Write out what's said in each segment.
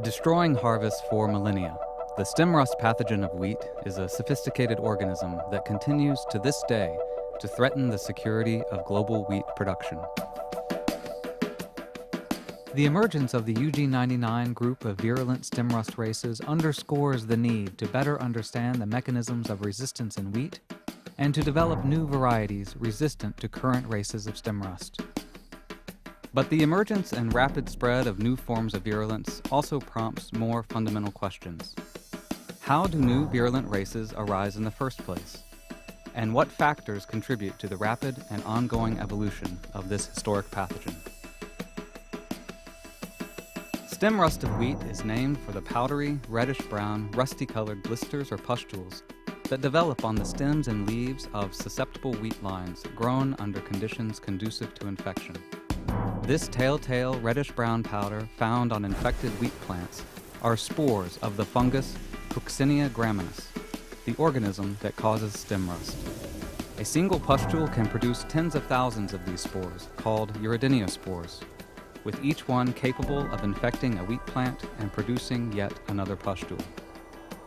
Destroying harvests for millennia, the stem rust pathogen of wheat is a sophisticated organism that continues to this day to threaten the security of global wheat production. The emergence of the UG99 group of virulent stem rust races underscores the need to better understand the mechanisms of resistance in wheat and to develop new varieties resistant to current races of stem rust. But the emergence and rapid spread of new forms of virulence also prompts more fundamental questions. How do new virulent races arise in the first place? And what factors contribute to the rapid and ongoing evolution of this historic pathogen? Stem rust of wheat is named for the powdery, reddish-brown, rusty-colored blisters or pustules that develop on the stems and leaves of susceptible wheat lines grown under conditions conducive to infection. This telltale reddish-brown powder found on infected wheat plants are spores of the fungus Coccinia graminis, the organism that causes stem rust. A single pustule can produce tens of thousands of these spores, called uridinospores, with each one capable of infecting a wheat plant and producing yet another pustule.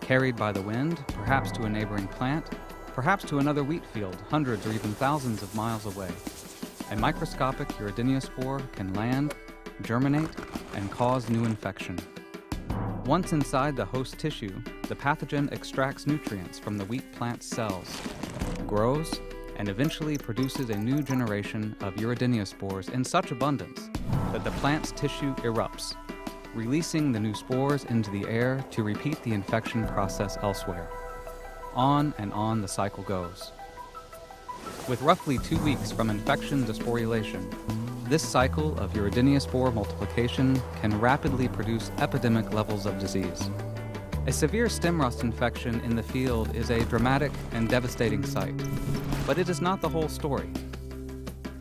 Carried by the wind, perhaps to a neighboring plant, perhaps to another wheat field hundreds or even thousands of miles away, a microscopic uridinospore can land, germinate, and cause new infection. Once inside the host tissue, the pathogen extracts nutrients from the wheat plant's cells, grows, and eventually produces a new generation of uridinospores in such abundance that the plant's tissue erupts, releasing the new spores into the air to repeat the infection process elsewhere. On and on the cycle goes. With roughly 2 weeks from infection to sporulation, this cycle of uridinospore multiplication can rapidly produce epidemic levels of disease. A severe stem rust infection in the field is a dramatic and devastating sight, but it is not the whole story.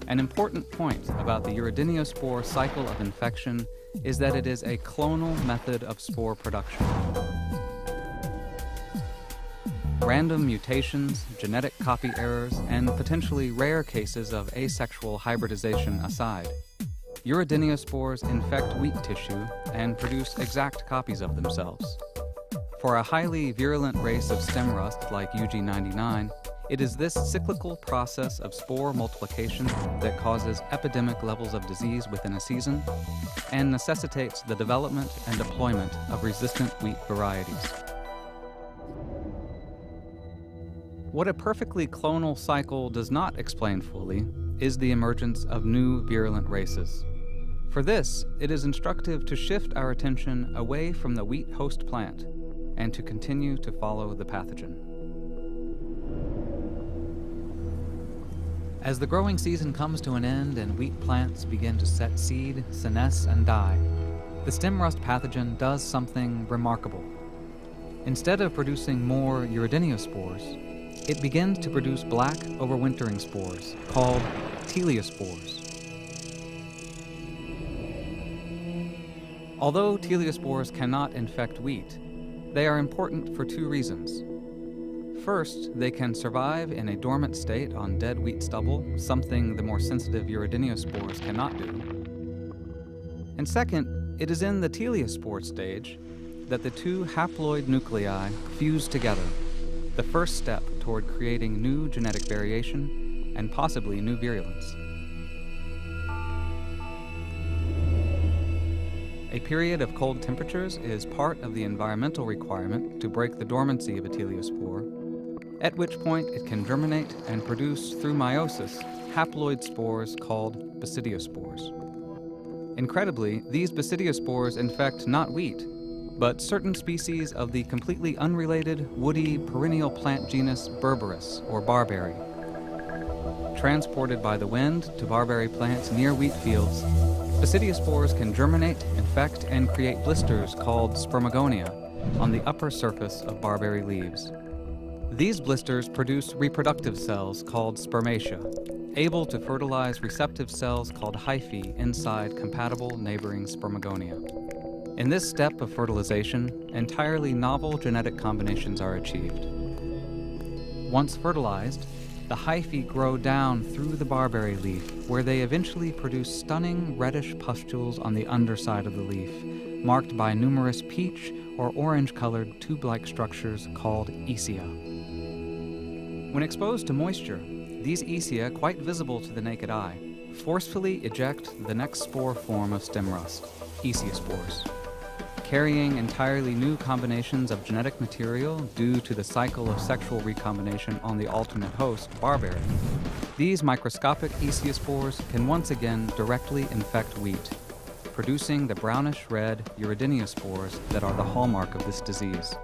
An important point about the uridinospore cycle of infection is that it is a clonal method of spore production. Random mutations, genetic copy errors, and potentially rare cases of asexual hybridization aside, uridinospores infect wheat tissue and produce exact copies of themselves. For a highly virulent race of stem rust like UG99, it is this cyclical process of spore multiplication that causes epidemic levels of disease within a season and necessitates the development and deployment of resistant wheat varieties. What a perfectly clonal cycle does not explain fully is the emergence of new virulent races. For this, it is instructive to shift our attention away from the wheat host plant and to continue to follow the pathogen. As the growing season comes to an end and wheat plants begin to set seed, senesce, and die, the stem rust pathogen does something remarkable. Instead of producing more uridinospores, it begins to produce black overwintering spores called teleospores. Although teleospores cannot infect wheat, they are important for 2 reasons. First, they can survive in a dormant state on dead wheat stubble, something the more sensitive uridinospores cannot do. And second, it is in the teleospore stage that the 2 haploid nuclei fuse together, the first step toward creating new genetic variation and possibly new virulence. A period of cold temperatures is part of the environmental requirement to break the dormancy of a teleospore, at which point it can germinate and produce through meiosis haploid spores called basidiospores. Incredibly, these basidiospores infect not wheat, but certain species of the completely unrelated woody perennial plant genus Berberis, or barberry. Transported by the wind to barberry plants near wheat fields, basidiospores can germinate, infect, and create blisters called spermagonia on the upper surface of barberry leaves. These blisters produce reproductive cells called spermatia, able to fertilize receptive cells called hyphae inside compatible neighboring spermagonia. In this step of fertilization, entirely novel genetic combinations are achieved. Once fertilized, the hyphae grow down through the barberry leaf, where they eventually produce stunning reddish pustules on the underside of the leaf, marked by numerous peach or orange-colored tube-like structures called ecia. When exposed to moisture, these ecia, quite visible to the naked eye, forcefully eject the next spore form of stem rust, esiospores. Carrying entirely new combinations of genetic material due to the cycle of sexual recombination on the alternate host, barberry, these microscopic esiospores can once again directly infect wheat, producing the brownish-red uridinospores that are the hallmark of this disease.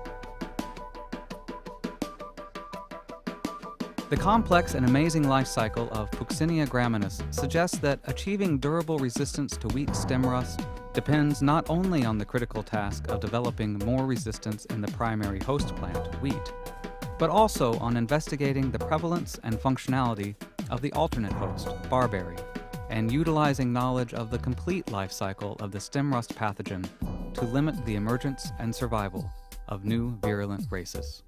The complex and amazing life cycle of Fuchsinia graminis suggests that achieving durable resistance to wheat stem rust depends not only on the critical task of developing more resistance in the primary host plant, wheat, but also on investigating the prevalence and functionality of the alternate host, barberry, and utilizing knowledge of the complete life cycle of the stem rust pathogen to limit the emergence and survival of new virulent races.